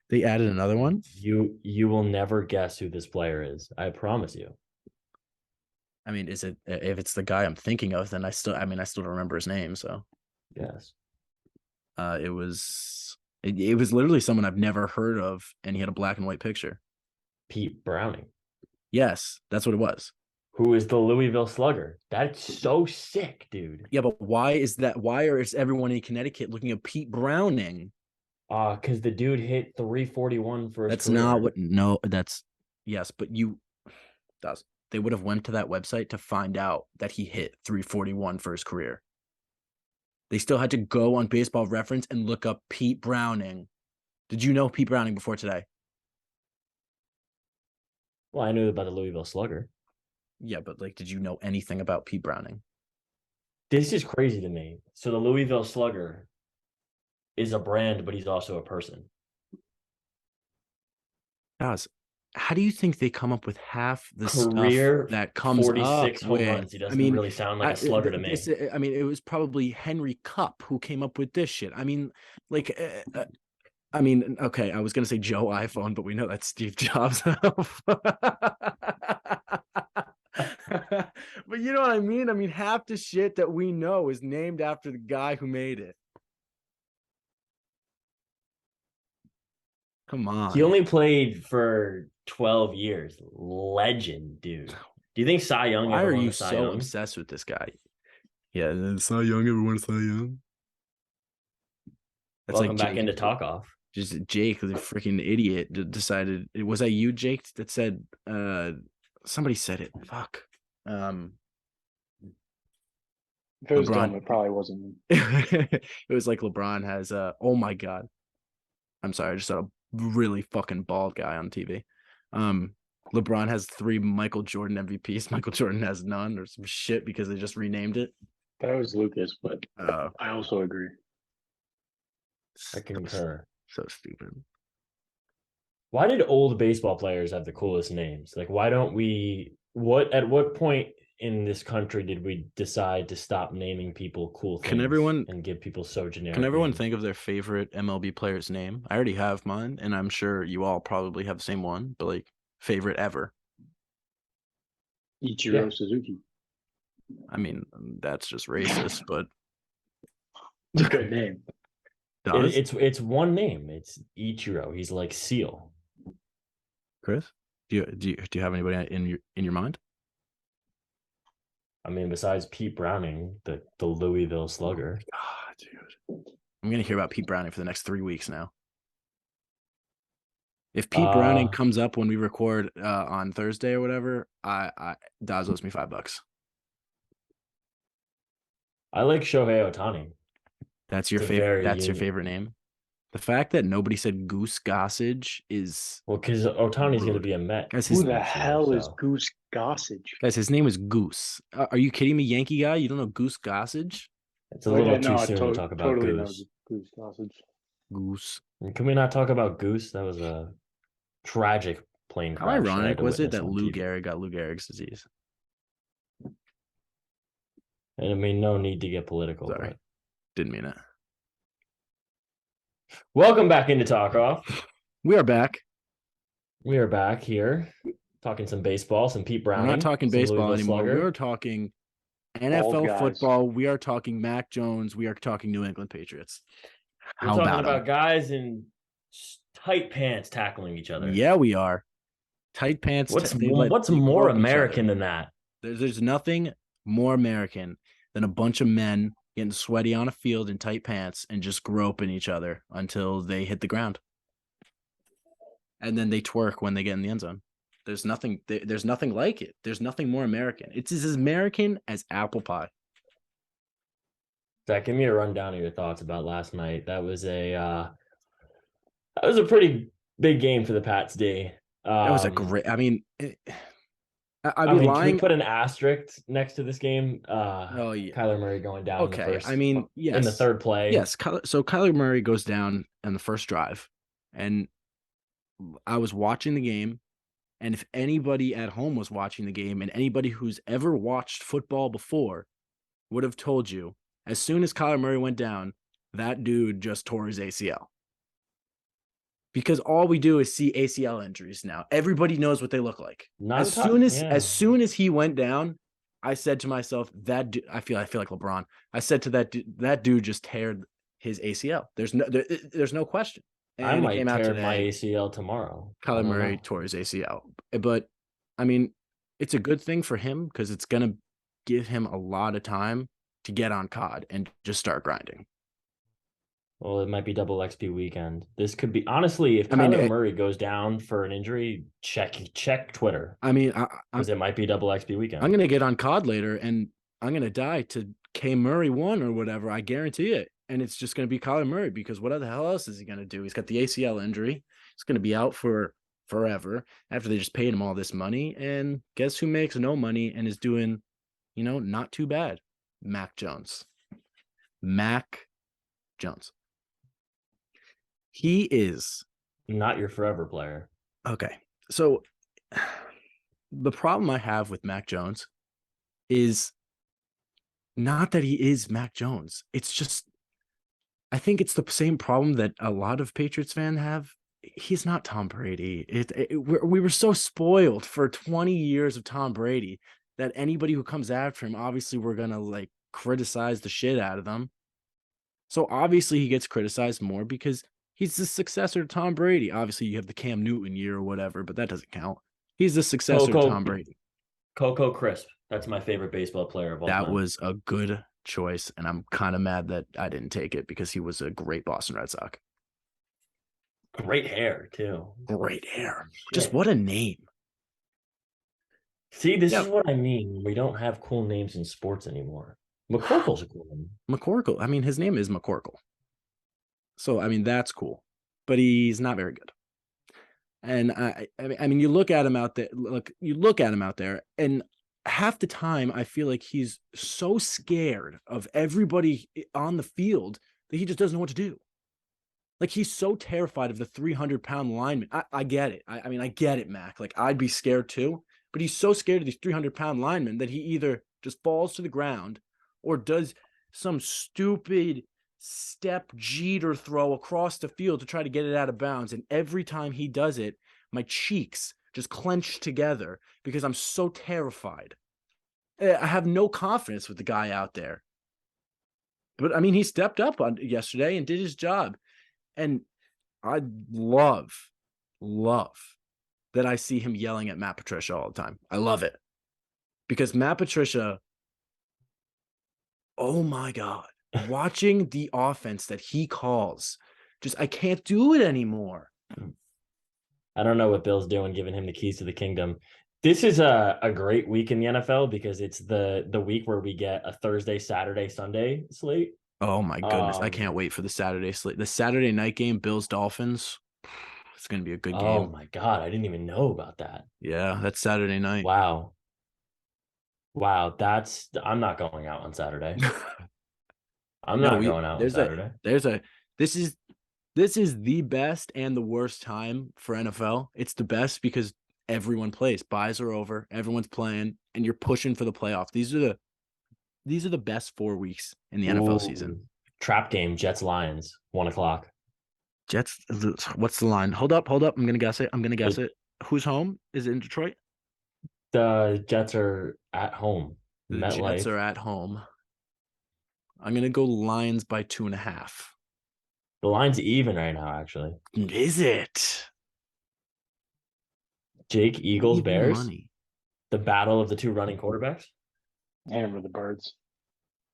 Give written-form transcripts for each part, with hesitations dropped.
They added another one. You will never guess who this player is. I promise you. I mean, is it if it's the guy I'm thinking of, then I still don't remember his name. So Yes. it was literally someone I've never heard of, and he had a black and white picture. Pete Browning, Yes, that's what it was. who is the Louisville Slugger. That's so sick, dude. Yeah, but why is that? Why is everyone in Connecticut looking at Pete Browning? Because the dude hit 341 for his That's not career. what. No, that's yes, but does they would have went to that website to find out that he hit 341 for his career. They still had to go on Baseball Reference and look up Pete Browning. Did you know Pete Browning before today? Well, I knew about the Louisville Slugger. Yeah, but like, did you know anything about Pete Browning? This is crazy to me. So the Louisville Slugger is a brand, but he's also a person. Guys, how do you think they come up with half the stuff Career that comes up 46 home with? runs. He doesn't really sound like a slugger to me. I mean, it was probably Henry Cup who came up with this shit. I mean, like, okay, I was gonna say Joe iPhone, but we know that's Steve Jobs. But you know what I mean? I mean, half the shit that we know is named after the guy who made it. Come He on. only played for 12 years. Legend, dude. Do you think Cy Young Why ever are won you the Cy so Young? obsessed with this guy? Yeah, Cy Young. Everyone Cy Young. That's like Welcome back Jake. into Talk Off. Just Jake, the freaking idiot, decided. Was that you, Jake, that said? Somebody said it. Fuck. If it was LeBron. dumb, it probably wasn't. It was like LeBron has. Oh my god. I'm sorry. I just saw a really fucking bald guy on TV. Um, LeBron has 3 Michael Jordan MVPs. Michael Jordan has none or some shit because they just renamed it. That was Lucas, but Uh, I also agree. I concur. so stupid. Why did old baseball players have the coolest names? Like, why don't we? At what point in this country did we decide to stop naming people cool Can things everyone and give people so can generic everyone names? think of their favorite MLB player's name? I already have mine, and I'm sure you all probably have the same one, but like favorite ever. Ichiro Yeah, Suzuki. I mean, that's just racist, but It's a good name. does it's one name. It's Ichiro. He's like Seal. Chris? Do you have anybody in your mind? I mean, besides Pete Browning, the Louisville Slugger. Ah, dude. I'm gonna hear about Pete Browning for the next 3 weeks now. If Pete Browning Uh, comes up when we record on Thursday or whatever, I Daz owes me $5. I like Shohei Otani. That's your It's a favorite. very That's your unique. favorite name. The fact that nobody said Goose Gossage is Well, because Otani's going to rude. be a Met Guys, Who his the next year, hell is so Goose Gossage? guys, his name is Goose. Are you kidding me, Yankee guy? You don't know Goose Gossage? it's a Oh yeah, little too no, I soon to talk about totally know Goose. Goose Gossage. Goose. And can we not talk about Goose? That was a tragic plane How crash that I had ironic to was it witness that on Lou TV. Gehrig got Lou Gehrig's disease? And I mean, no need to get political, Sorry, but didn't mean it. welcome back into Talk Off. We are back. We are back here talking some baseball, some Pete We're not Browning, talking some baseball Louisville anymore. We are Slugger. talking Bald NFL guys. football. We are talking Mac Jones. We are talking New England Patriots. We're How talking about them? about guys in tight pants tackling each other. Yeah, we are. Tight pants. What's They more grope each American other. than that? There's nothing more American than a bunch of men getting sweaty on a field in tight pants and just groping each other until they hit the ground. And then they twerk when they get in the end zone. There's nothing like it. There's nothing more American. It's as American as apple pie. Zach, give me a rundown of your thoughts about last night. That was a pretty big game for the Pats D. That was a great. I mean, I'd I be mean, can we lying. put an asterisk next to this game? Oh yeah. Kyler Murray going down Okay. I mean, in the yes, third play. yes. So Kyler Murray goes down in the first drive, and I was watching the game. And if anybody at home was watching the game, and anybody who's ever watched football before would have told you, as soon as Kyler Murray went down, that dude just tore his ACL. because all we do is see ACL injuries now. Everybody knows what they look like. As soon as he went down, I said to myself, I feel like LeBron. I said to that dude just teared his ACL. There's no question. And I it might came out tear today. my ACL tomorrow. Kyler Murray tore his ACL. But I mean, it's a good thing for him because it's gonna give him a lot of time to get on COD and just start grinding. Well, it might be double XP weekend. This could be honestly, if Kyler Murray goes down for an injury, check Twitter. I mean, because it might be double XP weekend. I'm gonna get on COD later and I'm gonna die to K Murray 1 or whatever. I guarantee it. And it's just gonna be Kyler Murray because what the hell else is he gonna do? He's got the ACL injury. He's gonna be out for forever after they just paid him all this money. And guess who makes no money and is doing, not too bad? Mac Jones. Mac Jones. He is not your forever player. Okay. So the problem I have with Mac Jones is not that he is Mac Jones. It's just, I think it's the same problem that a lot of Patriots fans have. He's not Tom Brady. We were so spoiled for 20 years of Tom Brady that anybody who comes after him, obviously we're going to criticize the shit out of them. So obviously he gets criticized more because he's the successor to Tom Brady. Obviously, you have the Cam Newton year or whatever, but that doesn't count. He's the successor to Tom Brady. Coco Crisp. That's my favorite baseball player of all time. That was a good choice, and I'm kind of mad that I didn't take it because he was a great Boston Red Sox. Great hair, too. Great hair. Shit. Just what a name. See, this is what I mean. We don't have cool names in sports anymore. McCorkle's a cool name. McCorkle. I mean, his name is McCorkle. So, I mean, that's cool, but he's not very good. And I mean, you look at him out there, and half the time I feel like he's so scared of everybody on the field that he just doesn't know what to do. Like, he's so terrified of the 300-pound lineman. I get it. I mean, I get it, Mac. Like, I'd be scared too, but he's so scared of these 300-pound linemen that he either just falls to the ground or does some stupid step Jeter throw across the field to try to get it out of bounds. And every time he does it, my cheeks just clench together because I'm so terrified. I have no confidence with the guy out there. But I mean, he stepped up on yesterday and did his job. And I love that I see him yelling at Matt Patricia all the time. I love it. Because Matt Patricia, oh my God. Watching the offense that he calls, I can't do it anymore. I don't know what Bill's doing, giving him the keys to the kingdom. This is a great week in the NFL because it's the week where we get a Thursday, Saturday, Sunday slate. Oh my goodness. I can't wait for the Saturday slate. The Saturday night game, Bills Dolphins. It's going to be a good game. Oh my God. I didn't even know about that. Yeah, that's Saturday night. Wow. I'm not going out on Saturday. I'm not going out on Saturday. This is the best and the worst time for NFL. It's the best because everyone plays. Buys are over. Everyone's playing, and you're pushing for the playoff. These are the best 4 weeks in the NFL season. Trap game, Jets Lions, 1:00. Jets. What's the line? Hold up. I'm gonna guess it. Who's home? Is it in Detroit? The Jets are at home. The Jets are at home. I'm going to go Lions by 2.5. The line's even right now, actually. Is it? Jake, Eagles, even Bears. Money. The battle of the two running quarterbacks. Hammer the Birds.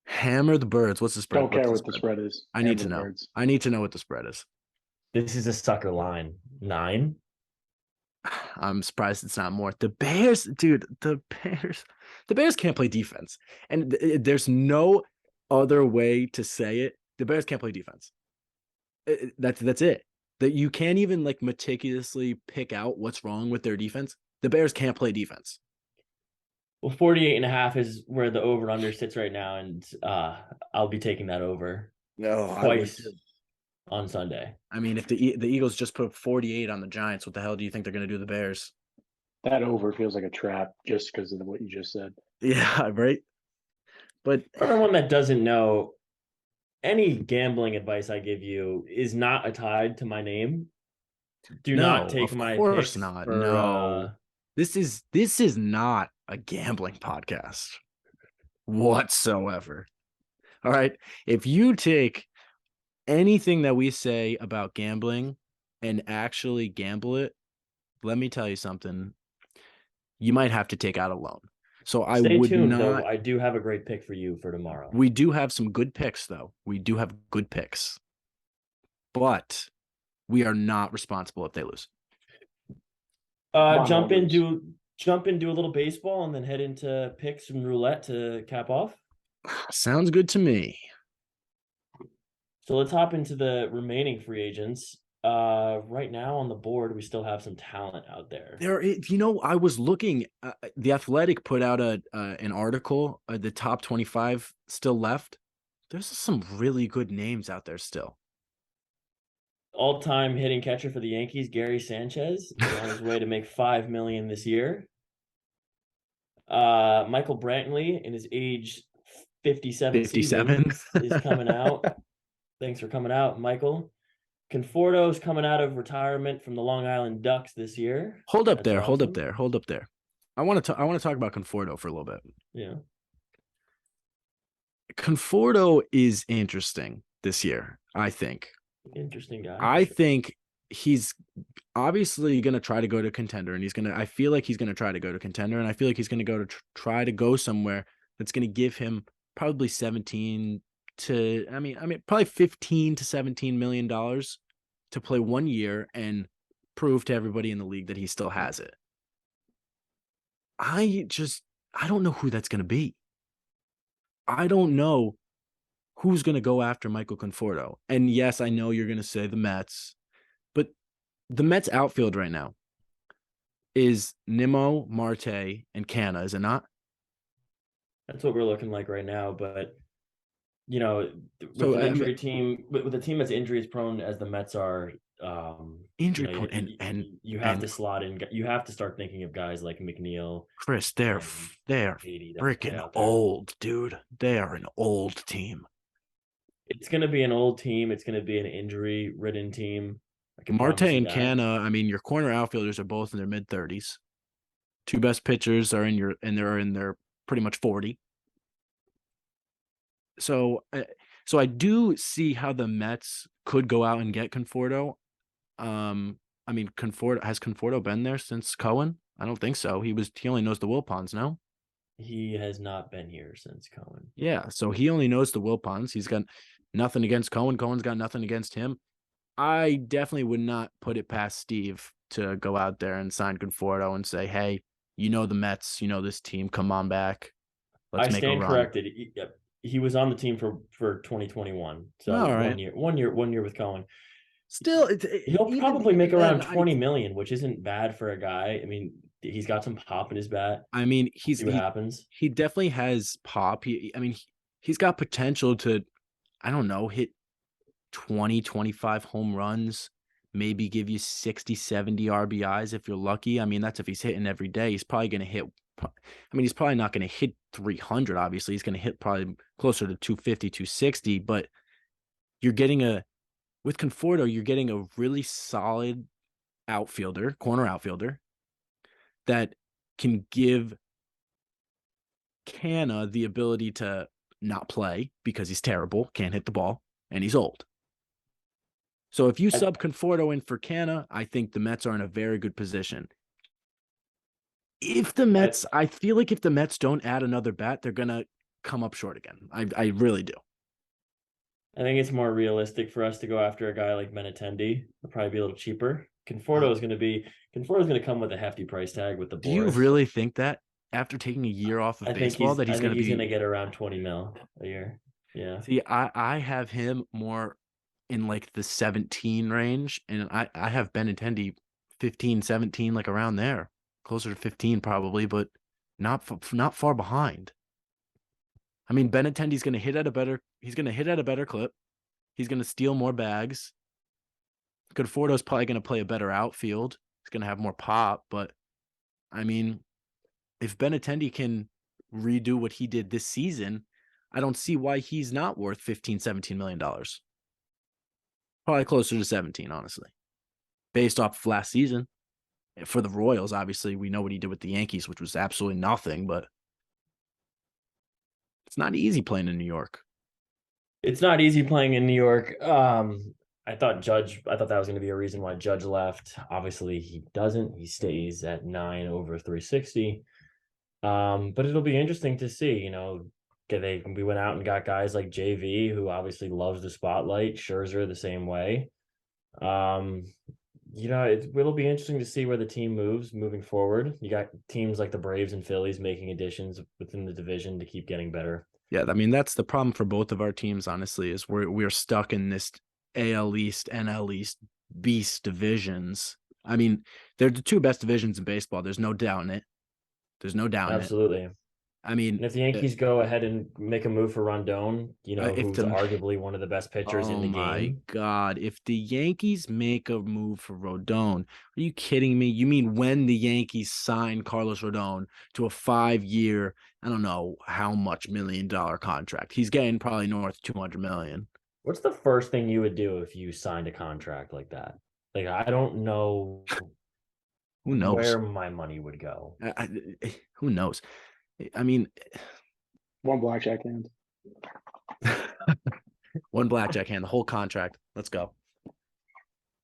Hammer the Birds. What's the spread? Don't care what the spread is. I need to know. I need to know what the spread is. This is a sucker line. 9. I'm surprised it's not more. The Bears, dude, the Bears can't play defense. And there's no other way to say it. The Bears can't play defense. That's it. That you can't even meticulously pick out what's wrong with their defense. The Bears can't play defense. Well, 48.5 is where the over-under sits right now, and I'll be taking that over twice on Sunday. I mean, if the Eagles just put 48 on the Giants, what the hell do you think they're going to do to the Bears? That over feels like a trap just because of what you just said. Yeah, right? But for everyone that doesn't know, any gambling advice I give you is not tied to my name. Do No, not take of my course picks not. for No. This is not a gambling podcast whatsoever. All right. If you take anything that we say about gambling and actually gamble it, let me tell you something. You might have to take out a loan. So I Stay would tuned, though. not. I do have a great pick for you for tomorrow. We do have some good picks, though. We do have good picks, but we are not responsible if they lose. on, Jump in, Alders. do a little baseball, and then head into picks and roulette to cap off. Sounds good to me. So let's hop into the remaining free agents. Right now on the board, we still have some talent out there. I was looking. The Athletic put out an article. The top 25 still left. There's some really good names out there still. All-time hitting catcher for the Yankees, Gary Sanchez, is on his way to make $5 million this year. Michael Brantley, in his age 57 season, is coming out. Thanks for coming out, Michael. Conforto is coming out of retirement from the Long Island Ducks this year. Hold up That's there. Hold up awesome. there. Hold up there. I want to talk about Conforto for a little bit. Yeah. Conforto is interesting this year, I think. Interesting guy. I think he's obviously going to try to go to contender, and I feel like he's going to try to go to contender, and I feel like he's going to go to try to go somewhere that's going to give him probably probably $15 to $17 million to play 1 year and prove to everybody in the league that he still has it. I don't know who that's going to be. I don't know who's going to go after Michael Conforto. And yes, I know you're going to say the Mets, but the Mets outfield right now is Nimmo, Marte, and Canna, is it not? That's what we're looking like right now. But, with So, an injury team, with a team that's injuries prone as the Mets are, injury prone, and you have to slot in. You have to start thinking of guys like McNeil. Chris, they're freaking old, dude. They are an old team. It's going to be an old team. It's going to be an injury-ridden team. Marte and Canna, your corner outfielders are both in their mid-30s. Two best pitchers are they're in their pretty much 40. So I do see how the Mets could go out and get Conforto. Conforto been there since Cohen? I don't think so. He only knows the Wilpons, no? He has not been here since Cohen. Yeah, so he only knows the Wilpons. He's got nothing against Cohen. Cohen's got nothing against him. I definitely would not put it past Steve to go out there and sign Conforto and say, hey, the Mets, this team, come on back. Let's make a run. I stand corrected. He was on the team for 2021. So right. one year with Cohen. Still, he'll probably make around 20 million, which isn't bad for a guy. He's got some pop in his bat. See what happens. He definitely has pop. He's got potential to, I don't know, hit 20, 25 home runs, maybe give you 60, 70 RBIs if you're lucky. That's if he's hitting every day. He's probably going to hit. He's probably not going to hit 300. Obviously, he's going to hit probably closer to 250, 260. But with Conforto, you're getting a really solid corner outfielder that can give Canna the ability to not play because he's terrible, can't hit the ball, and he's old. So if you sub Conforto in for Canna, I think the Mets are in a very good position. I feel like if the Mets don't add another bat, they're going to come up short again. I really do. I think it's more realistic for us to go after a guy like Benintendi. It'll probably be a little cheaper. Conforto is going to come with a hefty price tag with the Boris. Do you really think that after taking a year off of baseball that he's going to get around 20 mil a year? Yeah. See, I have him more in like the 17 range, and I have Benintendi 15, 17, like around there, closer to 15 probably, but not far behind. Benintendi's going to hit at a better clip. He's going to steal more bags. Conforto's probably going to play a better outfield. He's going to have more pop, but if Benintendi can redo what he did this season, I don't see why he's not worth $15, $17 million. Probably closer to 17, honestly. based off last season. For the Royals, obviously, we know what he did with the Yankees, which was absolutely nothing, but it's not easy playing in New York. It's not easy playing in New York. I thought that was going to be a reason why Judge left. Obviously, he doesn't. He stays at 9 over 360. But it'll be interesting to see. We went out and got guys like JV, who obviously loves the spotlight. Scherzer the same way. It'll be interesting to see where the team moves moving forward. You got teams like the Braves and Phillies making additions within the division to keep getting better. Yeah, I mean, that's the problem for both of our teams, honestly, is we're stuck in this AL East, NL East beast divisions. I mean, they're the two best divisions in baseball. There's no doubt in it. There's no doubt in it. Absolutely. I mean, and if the Yankees go ahead and make a move for Rondon, who's the- arguably one of the best pitchers in the game. Oh my God. If the Yankees make a move for Rodon, are you kidding me? You mean when the Yankees sign Carlos Rodon to a 5-year, I don't know how much $1 million contract. He's getting probably north of $200 million. What's the first thing you would do if you signed a contract like that? Like, I don't know Who knows where my money would go. Who knows? I mean, one blackjack hand. One blackjack hand, the whole contract. Let's go. I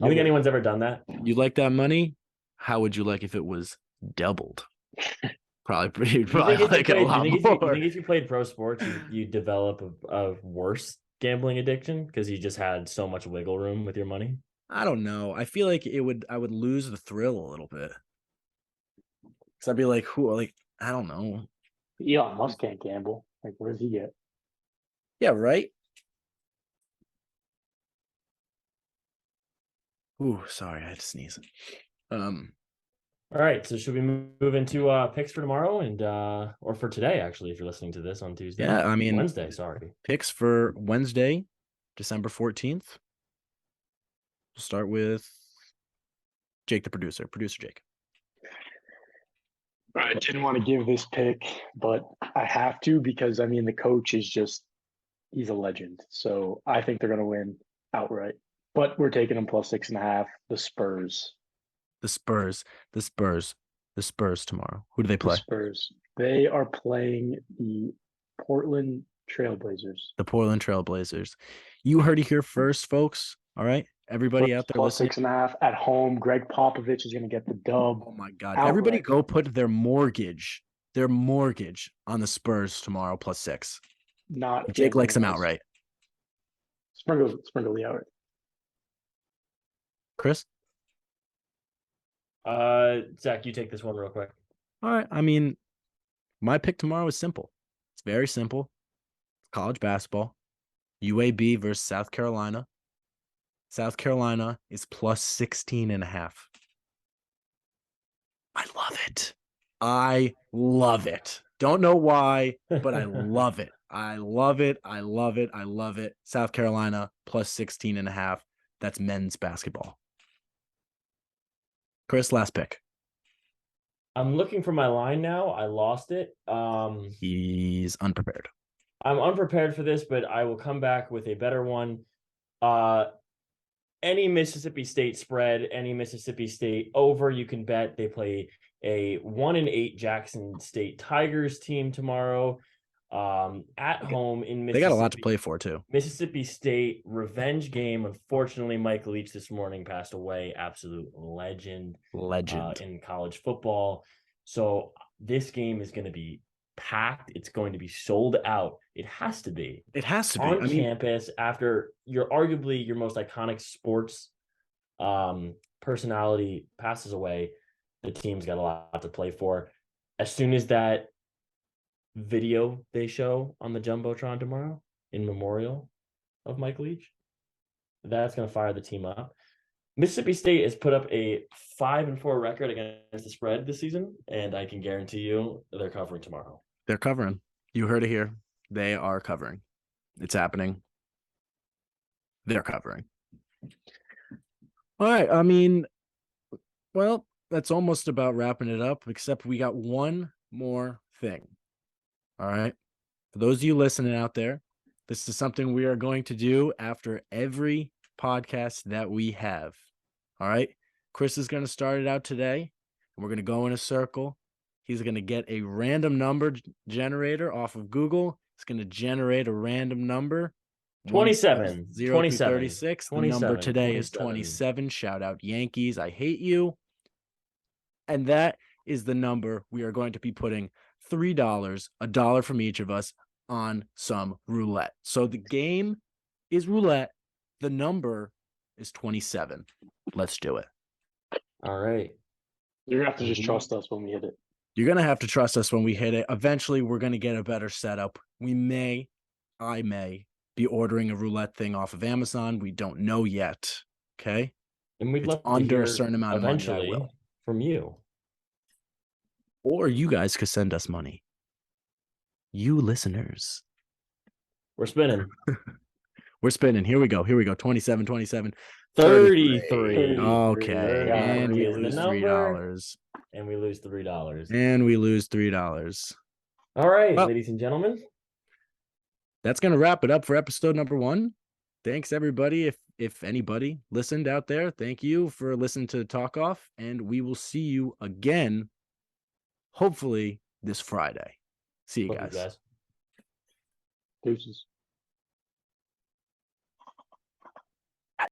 don't think anyone's ever done that. You like that money? How would you like if it was doubled? Probably like a lot more. You think if you played pro sports, you develop a worse gambling addiction because you just had so much wiggle room with your money? I don't know. I feel like I would lose the thrill a little bit. Because I'd be like, I don't know. Elon Musk can't gamble. Like, what does he get? Yeah, right? Ooh, sorry, I had to sneeze. All right, so should we move into picks for tomorrow or for today, actually, if you're listening to this on Tuesday? Yeah, I mean Wednesday, sorry. Picks for Wednesday, December 14th. We'll start with Jake, the producer Jake. I didn't want to give this pick, but I have to because, I mean, the coach is he's a legend. So I think they're going to win outright. But we're taking them plus 6.5, the Spurs. The Spurs tomorrow. Who do they play? The Spurs. They are playing the Portland Trailblazers. The Portland Trailblazers. You heard it here first, folks. All right. Everybody out there plus listening. 6.5 at home. Greg Popovich is going to get the dub. Oh my God. Outright. Everybody go put their mortgage on the Spurs tomorrow plus 6. Not Jake likes them outright. Sprinkle the outright. Chris? Zach, you take this one real quick. All right. I mean, my pick tomorrow is simple. It's very simple. It's college basketball. UAB versus South Carolina. South Carolina is plus 16.5. I love it. Don't know why, but I love it. I love it. South Carolina plus 16.5. That's men's basketball. Chris, last pick. I'm looking for my line now. I lost it. He's unprepared. I'm unprepared for this, but I will come back with a better one. Any Mississippi State spread, any Mississippi State over, you can bet. They play a 1-8 Jackson State Tigers team tomorrow at home in Mississippi. They got a lot to play for, too. Mississippi State revenge game. Unfortunately, Mike Leach this morning passed away. Absolute legend. In college football. So this game is going to be packed. It's going to be sold out. It has to be. On campus after arguably your most iconic sports personality passes away. The team's got a lot to play for. As soon as that video they show on the Jumbotron tomorrow in memorial of Mike Leach, that's going to fire the team up. Mississippi State has put up a 5-4 record against the spread this season, and I can guarantee you they're covering tomorrow. They're covering. You heard it here. They are covering. It's happening. They're covering. All right. I mean, well, that's almost about wrapping it up, except we got one more thing. All right. For those of you listening out there, this is something we are going to do after every podcast that we have. All right. Chris is going to start it out today, and we're going to go in a circle. He's going to get a random number generator off of Google. It's going to generate a random number. 27. 0 through 27. 36. The number 27, today is 27. Shout out Yankees. I hate you. And that is the number we are going to be putting $3, a dollar from each of us, on some roulette. So the game is roulette. The number is 27. Let's do it. All right. You're gonna have to just trust us when we hit it. You're going to have to trust us when we hit it. Eventually, we're going to get a better setup. I may be ordering a roulette thing off of Amazon. We don't know yet. Okay. And we'd It's love to under a hear certain amount of money, I eventually will. from you. Or you guys could send us money. You listeners. We're spinning. We're spinning. Here we go. 27, 27. 33. Okay. Yeah, And we is the lose number. $3. And we lose $3. And we lose $3. All right, Well, ladies and gentlemen. That's going to wrap it up for episode number 1. Thanks, everybody. If anybody listened out there, thank you for listening to Talk Off. And we will see you again, hopefully, this Friday. See you Love you guys. Deuces.